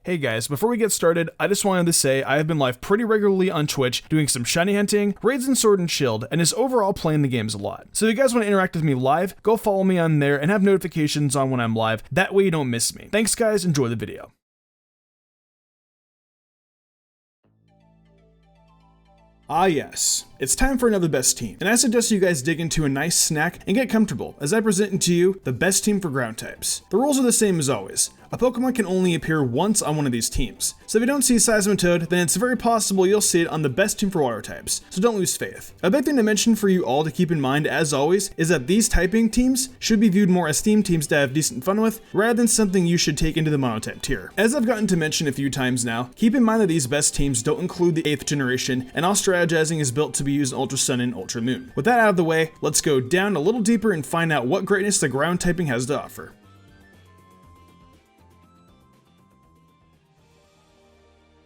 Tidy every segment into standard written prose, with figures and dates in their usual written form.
Hey guys, before we get started, I just wanted to say I have been live pretty regularly on Twitch, doing some shiny hunting, raids in Sword and Shield, and is overall playing the games a lot. So if you guys want to interact with me live, go follow me on there and have notifications on when I'm live, that way you don't miss me. Thanks guys, enjoy the video. Ah yes, it's time for another best team, and I suggest you guys dig into a nice snack and get comfortable as I present to you the best team for ground types. The rules are the same as always. A Pokemon can only appear once on one of these teams, so if you don't see Seismitoad, then it's very possible you'll see it on the best team for water types, so don't lose faith. A big thing to mention for you all to keep in mind, as always, is that these typing teams should be viewed more as theme teams to have decent fun with, rather than something you should take into the monotype tier. As I've gotten to mention a few times now, keep in mind that these best teams don't include the 8th generation, and all strategizing is built to be used in Ultra Sun and Ultra Moon. With that out of the way, let's go down a little deeper and find out what greatness the ground typing has to offer.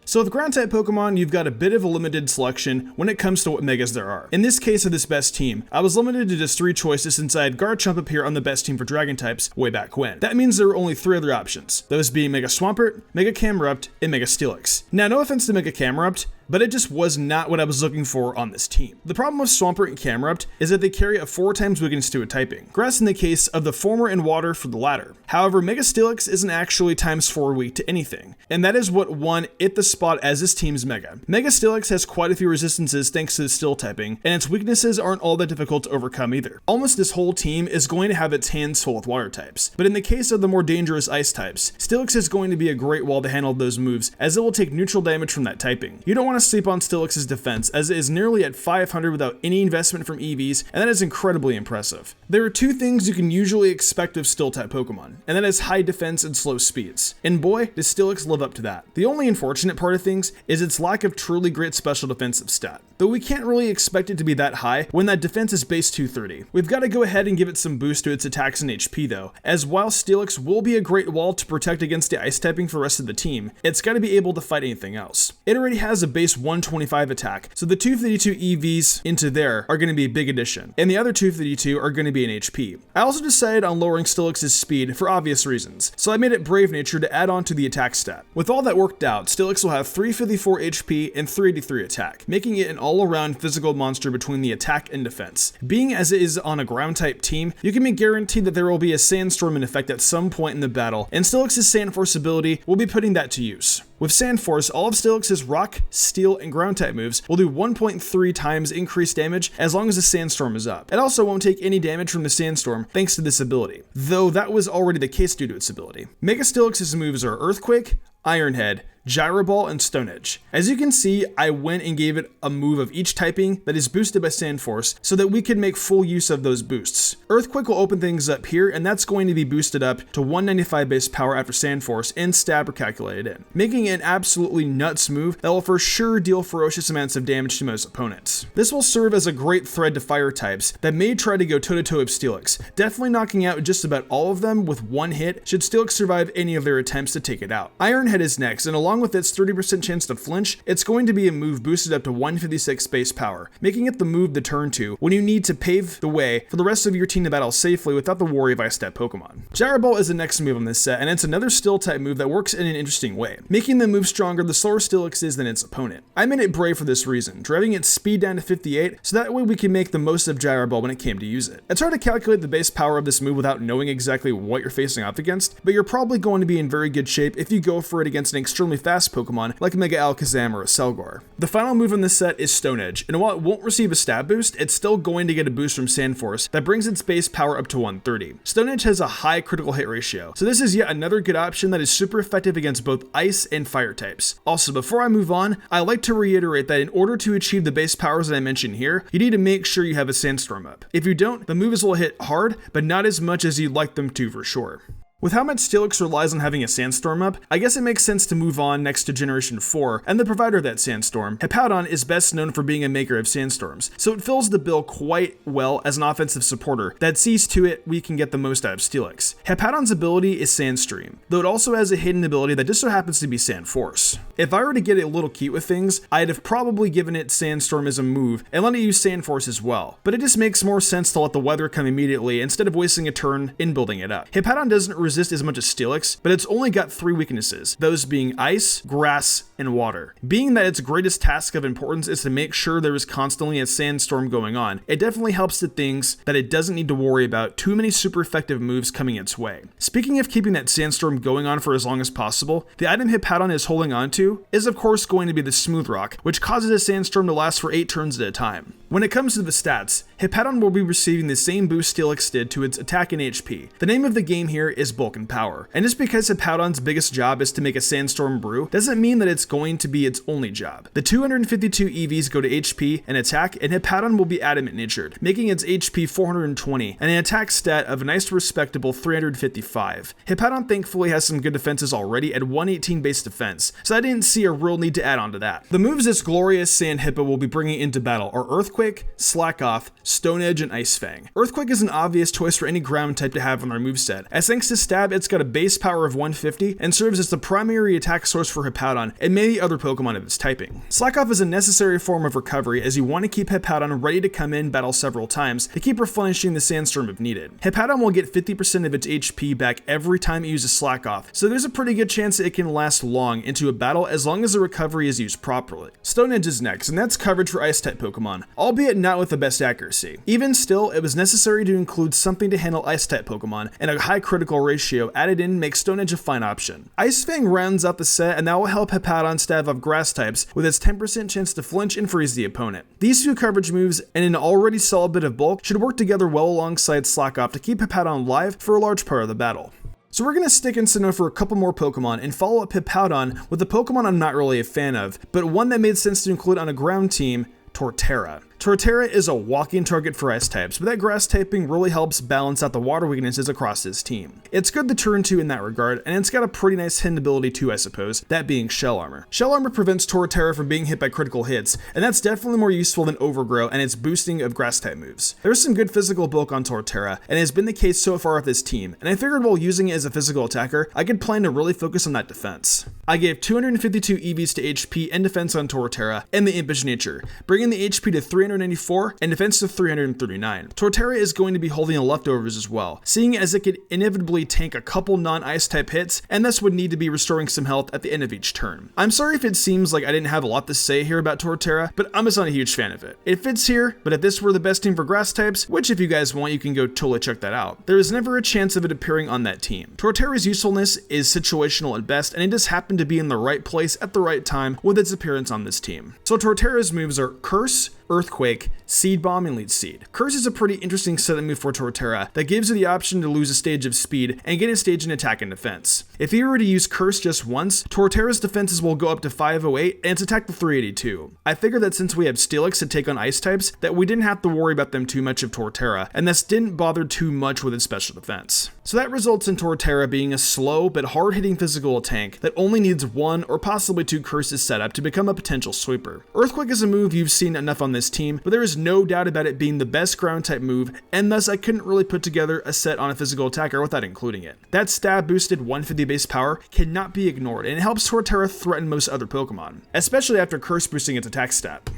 So with ground type Pokemon, you've got a bit of a limited selection when it comes to what megas there are. In this case of this best team, I was limited to just 3 choices since I had Garchomp appear on the best team for dragon types way back when. That means there were only 3 other options, those being Mega Swampert, Mega Camerupt, and Mega Steelix. Now no offense to Mega Camerupt, but it just was not what I was looking for on this team. The problem with Swampert and Camerupt is that they carry a 4 times weakness to a typing. Grass in the case of the former and water for the latter. However, Mega Steelix isn't actually times 4 weak to anything, and that is what won it the spot as this team's Mega. Mega Steelix has quite a few resistances thanks to the Steel typing, and its weaknesses aren't all that difficult to overcome either. Almost this whole team is going to have its hands full with water types, but in the case of the more dangerous ice types, Steelix is going to be a great wall to handle those moves as it will take neutral damage from that typing. You don't want to sleep on Steelix's defense, as it is nearly at 500 without any investment from EVs, and that is incredibly impressive. There are 2 things you can usually expect of Steel-type Pokemon, and that is high defense and slow speeds. And boy, does Steelix live up to that. The only unfortunate part of things is its lack of truly great special defensive stat, though we can't really expect it to be that high when that defense is base 230. We've got to go ahead and give it some boost to its attacks and HP though, as while Steelix will be a great wall to protect against the ice typing for the rest of the team, it's got to be able to fight anything else. It already has a base 125 attack, so the 252 EVs into there are going to be a big addition, and the other 252 are going to be an HP. I also decided on lowering Steelix's speed for obvious reasons, so I made it Brave Nature to add on to the attack stat. With all that worked out, Steelix will have 354 HP and 383 attack, making it an all-around physical monster between the attack and defense. Being as it is on a ground type team, you can be guaranteed that there will be a Sandstorm in effect at some point in the battle, and Steelix's Sandforce ability will be putting that to use. With Sandforce, all of Steelix's Rock, Steel, and Ground type moves will do 1.3 times increased damage as long as the Sandstorm is up. It also won't take any damage from the Sandstorm thanks to this ability, though that was already the case due to its ability. Mega Steelix's moves are Earthquake, Iron Head, Gyro Ball, and Stone Edge. As you can see, I went and gave it a move of each typing that is boosted by Sandforce so that we can make full use of those boosts. Earthquake will open things up here, and that's going to be boosted up to 195 base power after Sandforce and Stab are calculated in, making it an absolutely nuts move that will for sure deal ferocious amounts of damage to most opponents. This will serve as a great thread to fire types that may try to go toe-to-toe with Steelix, definitely knocking out just about all of them with one hit should Steelix survive any of their attempts to take it out. Iron Head is next, and along with its 30% chance to flinch, it's going to be a move boosted up to 156 base power, making it the move to turn to when you need to pave the way for the rest of your team to battle safely without the worry of ice-type Pokemon. Gyro Ball is the next move on this set, and it's another Steel-type move that works in an interesting way, making the move stronger the slower Steelix is than its opponent. I made it Brave for this reason, driving its speed down to 58, so that way we can make the most of Gyro Ball when it came to use it. It's hard to calculate the base power of this move without knowing exactly what you're facing off against, but you're probably going to be in very good shape if you go for it against an extremely fast Pokemon like Mega Alakazam or a Selgar. The final move on this set is Stone Edge, and while it won't receive a stab boost, it's still going to get a boost from Sandforce that brings its base power up to 130. Stone Edge has a high critical hit ratio, so this is yet another good option that is super effective against both ice and fire types. Also, before I move on, I like to reiterate that in order to achieve the base powers that I mentioned here, you need to make sure you have a Sandstorm up. If you don't, the moves will hit hard, but not as much as you'd like them to for sure. With how much Steelix relies on having a Sandstorm up, I guess it makes sense to move on next to Generation 4, and the provider of that Sandstorm. Hippowdon is best known for being a maker of Sandstorms, so it fills the bill quite well as an offensive supporter that sees to it we can get the most out of Steelix. Hippowdon's ability is Sandstream, though it also has a hidden ability that just so happens to be Sandforce. If I were to get a little cute with things, I'd have probably given it Sandstorm as a move and let it use Sandforce as well, but it just makes more sense to let the weather come immediately instead of wasting a turn in building it up. Hippowdon doesn't resist as much as Steelix, but it's only got 3 weaknesses, those being ice, grass, and water. Being that its greatest task of importance is to make sure there is constantly a sandstorm going on, it definitely helps it things that it doesn't need to worry about too many super effective moves coming its way. Speaking of keeping that sandstorm going on for as long as possible, the item Hippowdon is holding onto is of course going to be the Smooth Rock, which causes a sandstorm to last for 8 turns at a time. When it comes to the stats, Hippowdon will be receiving the same boost Steelix did to its attack and HP. The name of the game here is bulk and power, and just because Hippowdon's biggest job is to make a sandstorm brew doesn't mean that it's going to be its only job. The 252 EVs go to HP and attack, and Hippowdon will be adamant natured, making its HP 420 and an attack stat of a nice respectable 355. Hippowdon thankfully has some good defenses already at 118 base defense, so I didn't see a real need to add on to that. The moves this glorious Sand Hippo will be bringing into battle are Earthquake, Slack Off, Stone Edge, and Ice Fang. Earthquake is an obvious choice for any ground type to have on their moveset, as thanks to Stab it's got a base power of 150 and serves as the primary attack source for Hippowdon and many other Pokemon of its typing. Slack Off is a necessary form of recovery as you want to keep Hippowdon ready to come in battle several times to keep replenishing the sandstorm if needed. Hippowdon will get 50% of its HP back every time it uses Slack Off, so there's a pretty good chance that it can last long into a battle as long as the recovery is used properly. Stone Edge is next, and that's coverage for Ice-type Pokemon, albeit not with the best accuracy. Even still, it was necessary to include something to handle Ice-type Pokemon, and a high critical ratio added in makes Stone Edge a fine option. Ice Fang rounds out the set, and that will help Hippowdon stave off grass types with its 10% chance to flinch and freeze the opponent. These few coverage moves and an already solid bit of bulk should work together well alongside Slack Off to keep Hippowdon live for a large part of the battle. So we're going to stick in Sinnoh for a couple more Pokemon and follow up Hippowdon with a Pokemon I'm not really a fan of, but one that made sense to include on a ground team, Torterra. Torterra is a walking target for ice types, but that grass typing really helps balance out the water weaknesses across his team. It's good to turn to in that regard, and it's got a pretty nice hidden ability too, I suppose, that being Shell Armor. Shell Armor prevents Torterra from being hit by critical hits, and that's definitely more useful than Overgrow and its boosting of grass type moves. There's some good physical bulk on Torterra, and it has been the case so far with this team, and I figured while using it as a physical attacker, I could plan to really focus on that defense. I gave 252 EVs to HP and defense on Torterra and the Impish Nature, bringing the HP to 394 and defense to 339. Torterra is going to be holding the leftovers as well, seeing as it could inevitably tank a couple non-ice type hits and thus would need to be restoring some health at the end of each turn. I'm sorry if it seems like I didn't have a lot to say here about Torterra, but I'm just not a huge fan of it. It fits here, but if this were the best team for grass types, which if you guys want you can go totally check that out, there is never a chance of it appearing on that team. Torterra's usefulness is situational at best, and it just happened to be in the right place at the right time with its appearance on this team. So Torterra's moves are Curse, Earthquake, Seed Bomb, and Leech Seed. Curse is a pretty interesting setup move for Torterra that gives you the option to lose a stage of speed and gain a stage in attack and defense. If you were to use Curse just once, Torterra's defenses will go up to 508 and its attack to 382. I figured that since we have Steelix to take on ice types, that we didn't have to worry about them too much of Torterra, and thus didn't bother too much with its special defense. So that results in Torterra being a slow but hard-hitting physical tank that only needs 1 or possibly 2 curses set up to become a potential sweeper. Earthquake is a move you've seen enough on this team, but there is no doubt about it being the best ground type move, and thus I couldn't really put together a set on a physical attacker without including it. That stab boosted 150 base power cannot be ignored, and it helps Torterra threaten most other Pokemon, especially after Curse boosting its attack stat.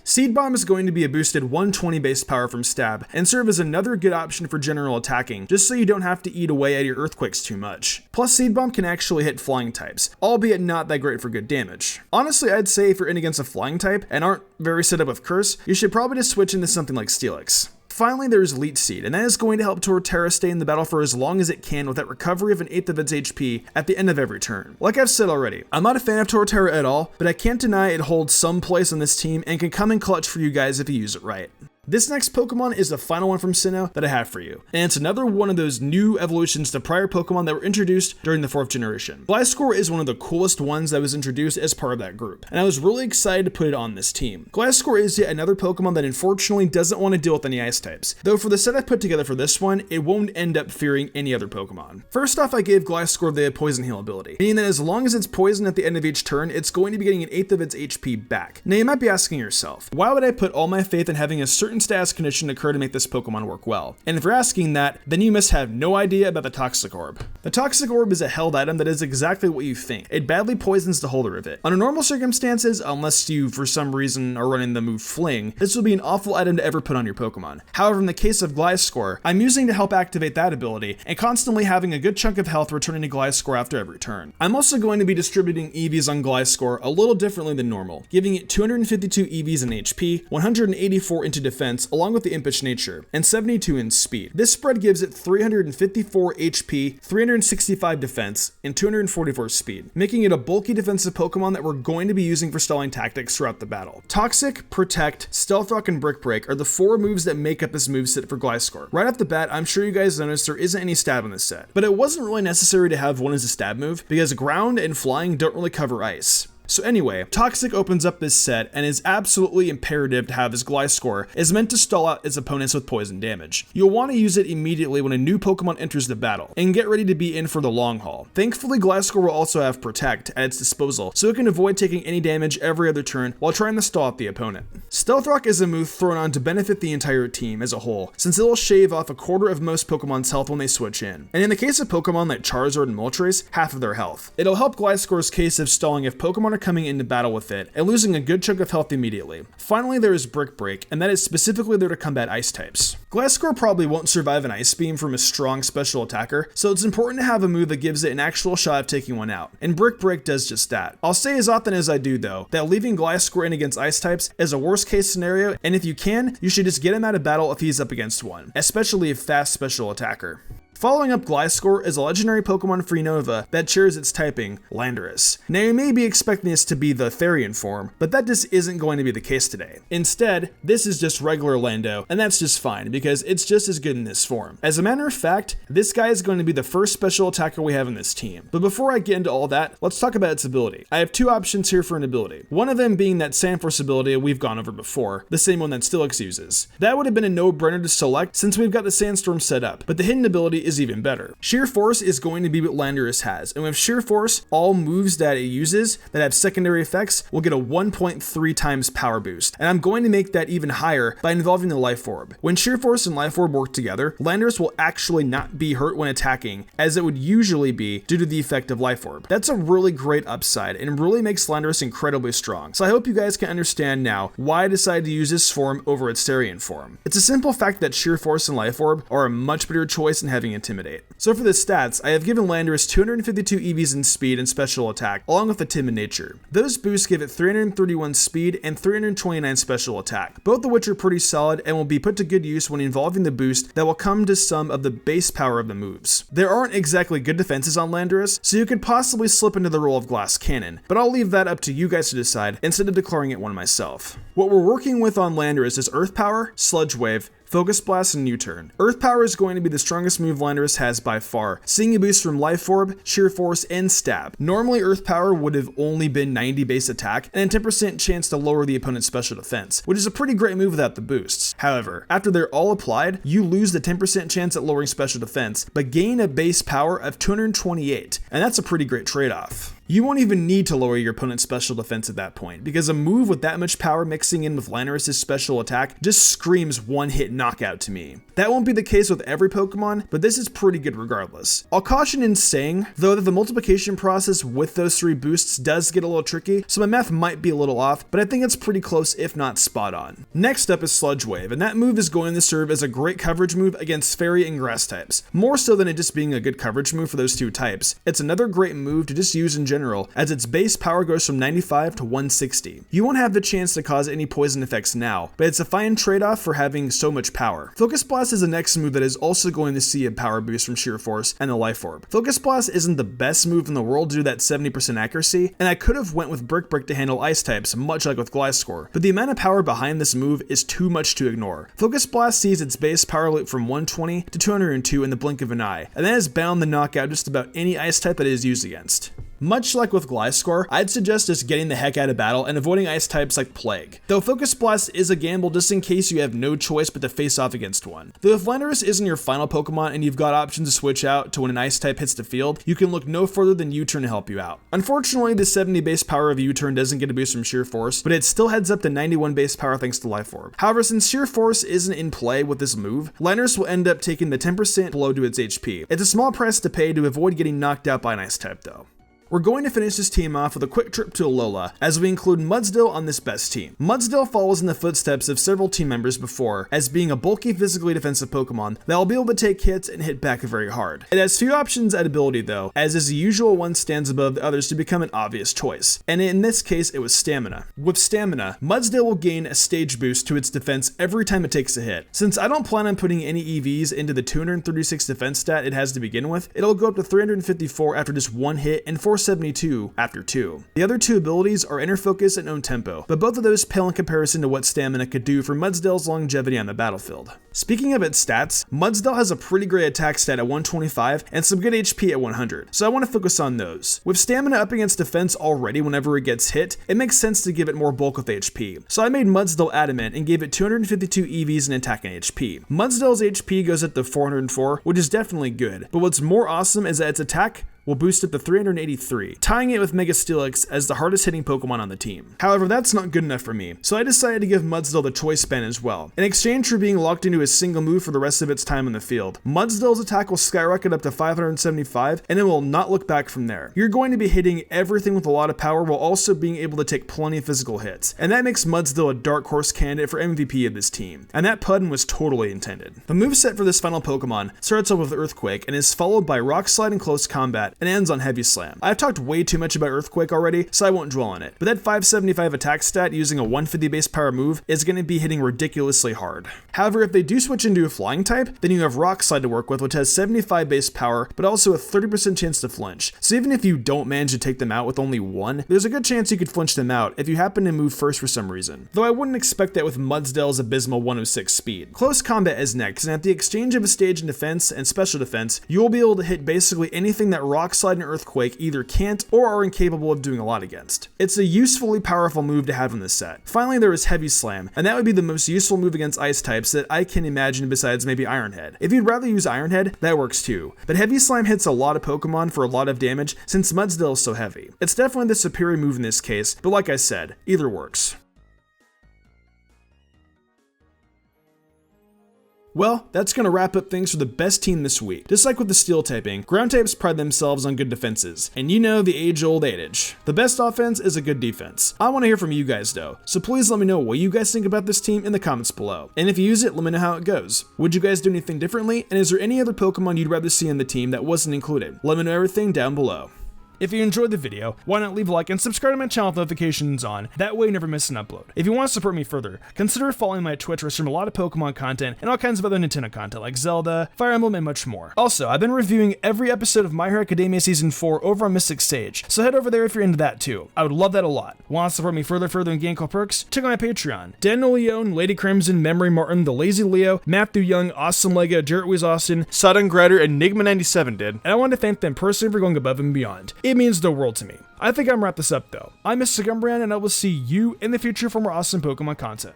Seed Bomb is going to be a boosted 120 base power from Stab, and serve as another good option for general attacking, just so you don't have to eat away at your Earthquakes too much. Plus Seed Bomb can actually hit flying types, albeit not that great for good damage. Honestly, I'd say if you're in against a flying type, and aren't very set up with Curse, you should probably just switch into something like Steelix. Finally, there's Leech Seed, and that is going to help Torterra stay in the battle for as long as it can with that recovery of 1/8 of its HP at the end of every turn. Like I've said already, I'm not a fan of Torterra at all, but I can't deny it holds some place on this team and can come in clutch for you guys if you use it right. This next Pokemon is the final one from Sinnoh that I have for you, and it's another one of those new evolutions to prior Pokemon that were introduced during the 4th generation. Gliscor is one of the coolest ones that was introduced as part of that group, and I was really excited to put it on this team. Gliscor is yet another Pokemon that unfortunately doesn't want to deal with any ice types, though for the set I put together for this one, it won't end up fearing any other Pokemon. First off, I gave Gliscor the Poison Heal ability, meaning that as long as it's poisoned at the end of each turn, it's going to be getting 1/8 of its HP back. Now you might be asking yourself, why would I put all my faith in having a certain certain status condition occur to make this Pokemon work well. And if you're asking that, then you must have no idea about the Toxic Orb. The Toxic Orb is a held item that is exactly what you think. It badly poisons the holder of it. Under normal circumstances, unless you for some reason are running the move Fling, this will be an awful item to ever put on your Pokemon. However, in the case of Gliscor, I'm using to help activate that ability and constantly having a good chunk of health returning to Gliscor after every turn. I'm also going to be distributing EVs on Gliscor a little differently than normal, giving it 252 EVs in HP, 184 into defense along with the impish nature, and 72 in speed. This spread gives it 354 HP, 365 defense, and 244 speed, making it a bulky defensive Pokemon that we're going to be using for stalling tactics throughout the battle. Toxic, Protect, Stealth Rock, and Brick Break are the 4 moves that make up this moveset for Gliscor. Right off the bat, I'm sure you guys noticed there isn't any stab in this set, but it wasn't really necessary to have one as a stab move because ground and flying don't really cover ice. So anyway, Toxic opens up this set and is absolutely imperative to have as Gliscor is meant to stall out its opponents with poison damage. You'll want to use it immediately when a new Pokemon enters the battle, and get ready to be in for the long haul. Thankfully, Gliscor will also have Protect at its disposal, so it can avoid taking any damage every other turn while trying to stall out the opponent. Stealth Rock is a move thrown on to benefit the entire team as a whole, since it will shave off a quarter of most Pokemon's health when they switch in. And in the case of Pokemon like Charizard and Moltres, half of their health. It'll help Gliscor's case of stalling if Pokemon are coming into battle with it and losing a good chunk of health immediately. Finally, there is Brick Break, and that is specifically there to combat ice types. Gliscor probably won't survive an Ice Beam from a strong special attacker, so it's important to have a move that gives it an actual shot of taking one out, and Brick Break does just that. I'll say as often as I do though, that leaving Gliscor in against ice types is a worst case scenario, and if you can, you should just get him out of battle if he's up against one, especially a fast special attacker. Following up Gliscor is a legendary Pokemon for Unova that shares its typing, Landorus. Now you may be expecting this to be the Therian form, but that just isn't going to be the case today. Instead, this is just regular Lando, and that's just fine because it's just as good in this form. As a matter of fact, this guy is going to be the first special attacker we have in this team. But before I get into all that, let's talk about its ability. I have 2 options here for an ability. One of them being that Sandforce ability we've gone over before, the same one that Steelix uses. That would have been a no-brainer to select since we've got the Sandstorm set up, but the hidden ability is even better. Sheer Force is going to be what Landorus has, and with Sheer Force, all moves that it uses that have secondary effects will get a 1.3 times power boost, and I'm going to make that even higher by involving the Life Orb. When Sheer Force and Life Orb work together, Landorus will actually not be hurt when attacking, as it would usually be due to the effect of Life Orb. That's a really great upside, and really makes Landorus incredibly strong, so I hope you guys can understand now why I decided to use this form over its Therian form. It's a simple fact that Sheer Force and Life Orb are a much better choice than having Intimidate. So for the stats, I have given Landorus 252 EVs in speed and special attack, along with a timid nature. Those boosts give it 331 speed and 329 special attack, both of which are pretty solid and will be put to good use when involving the boost that will come to some of the base power of the moves. There aren't exactly good defenses on Landorus, so you could possibly slip into the role of Glass Cannon, but I'll leave that up to you guys to decide instead of declaring it one myself. What we're working with on Landorus is Earth Power, Sludge Wave, Focus Blast, and U-Turn. Earth Power is going to be the strongest move Landorus has by far, seeing a boost from Life Orb, Sheer Force, and Stab. Normally Earth Power would have only been 90 base attack and a 10% chance to lower the opponent's special defense, which is a pretty great move without the boosts. However, after they're all applied, you lose the 10% chance at lowering special defense, but gain a base power of 228, and that's a pretty great trade-off. You won't even need to lower your opponent's special defense at that point, because a move with that much power mixing in with Landorus' special attack just screams one-hit knockout to me. That won't be the case with every Pokemon, but this is pretty good regardless. I'll caution in saying, though, that the multiplication process with those 3 boosts does get a little tricky, so my math might be a little off, but I think it's pretty close if not spot on. Next up is Sludge Wave, and that move is going to serve as a great coverage move against Fairy and Grass types, more so than it just being a good coverage move for those 2 types. It's another great move to just use in general, as its base power goes from 95 to 160. You won't have the chance to cause any poison effects now, but it's a fine trade-off for having so much power. Focus Blast is the next move that is also going to see a power boost from Sheer Force and the Life Orb. Focus Blast isn't the best move in the world due to that 70% accuracy, and I could have went with Brick Break to handle ice types, much like with Gliscor, but the amount of power behind this move is too much to ignore. Focus Blast sees its base power loop from 120 to 202 in the blink of an eye, and that is bound to knock out just about any ice type that it is used against. Much like with Gliscor, I'd suggest just getting the heck out of battle and avoiding ice types like Plague. Though Focus Blast is a gamble just in case you have no choice but to face off against one. Though if Landorus isn't your final Pokemon and you've got options to switch out to when an ice type hits the field, you can look no further than U-Turn to help you out. Unfortunately, the 70 base power of U-Turn doesn't get a boost from Sheer Force, but it still heads up to 91 base power thanks to Life Orb. However, since Sheer Force isn't in play with this move, Landorus will end up taking the 10% blow to its HP. It's a small price to pay to avoid getting knocked out by an ice type though. We're going to finish this team off with a quick trip to Alola, as we include Mudsdale on this best team. Mudsdale follows in the footsteps of several team members before, as being a bulky physically defensive Pokemon that will be able to take hits and hit back very hard. It has few options at ability though, as is the usual one stands above the others to become an obvious choice, and in this case it was Stamina. With Stamina, Mudsdale will gain a stage boost to its defense every time it takes a hit. Since I don't plan on putting any EVs into the 236 defense stat it has to begin with, it'll go up to 354 after just one hit and 472 after 2. The other two abilities are Inner Focus and Own Tempo, but both of those pale in comparison to what Stamina could do for Mudsdale's longevity on the battlefield. Speaking of its stats, Mudsdale has a pretty great attack stat at 125 and some good HP at 100, so I want to focus on those. With Stamina up against defense already whenever it gets hit, it makes sense to give it more bulk with HP. So I made Mudsdale adamant and gave it 252 EVs in attack and HP. Mudsdale's HP goes up to 404, which is definitely good, but what's more awesome is that its attack will boost up to 383, tying it with Mega Steelix as the hardest hitting Pokemon on the team. However, that's not good enough for me, so I decided to give Mudsdale the Choice Band as well, in exchange for being locked into a single move for the rest of its time in the field. Mudsdale's attack will skyrocket up to 575, and it will not look back from there. You're going to be hitting everything with a lot of power while also being able to take plenty of physical hits, and that makes Mudsdale a dark horse candidate for MVP of this team, and that pun was totally intended. The moveset for this final Pokemon starts off with Earthquake and is followed by Rock Slide in close combat, and ends on Heavy Slam. I've talked way too much about Earthquake already, so I won't dwell on it, but that 575 attack stat using a 150 base power move is going to be hitting ridiculously hard. However, if they do switch into a flying type, then you have Rock Slide to work with, which has 75 base power, but also a 30% chance to flinch. So even if you don't manage to take them out with only one, there's a good chance you could flinch them out if you happen to move first for some reason. Though I wouldn't expect that with Mudsdale's abysmal 106 speed. Close combat is next, and at the exchange of a stage in defense and special defense, you will be able to hit basically anything that Rock Slide and Earthquake either can't or are incapable of doing a lot against. It's a usefully powerful move to have in this set. Finally, there is Heavy Slam, and that would be the most useful move against ice types that I can imagine besides maybe Iron Head. If you'd rather use Iron Head, that works too, but Heavy Slam hits a lot of Pokemon for a lot of damage since Mudsdale is so heavy. It's definitely the superior move in this case, but like I said, either works. Well, that's going to wrap up things for the best team this week. Just like with the steel typing, ground types pride themselves on good defenses, and you know the age-old adage. The best offense is a good defense. I want to hear from you guys though, so please let me know what you guys think about this team in the comments below. And if you use it, let me know how it goes. Would you guys do anything differently, and is there any other Pokemon you'd rather see in the team that wasn't included? Let me know everything down below. If you enjoyed the video, why not leave a like and subscribe to my channel with notifications on, that way you never miss an upload. If you want to support me further, consider following my Twitch where I stream a lot of Pokemon content and all kinds of other Nintendo content like Zelda, Fire Emblem, and much more. Also, I've been reviewing every episode of My Hero Academia Season 4 over on Mystic Sage, so head over there if you're into that too. I would love that a lot. Want to support me further and gain cool perks? Check out my Patreon. Daniel Leone, Lady Crimson, Memory Martin, The Lazy Leo, Matthew Young, Awesome Lego, Jarrett Weiss Austin, Sodden Grider, and Enigma97 did, and I want to thank them personally for going above and beyond. It means the world to me. I think I'm gonna wrap this up though. I'm Mr. Gumbrian, and I will see you in the future for more awesome Pokemon content.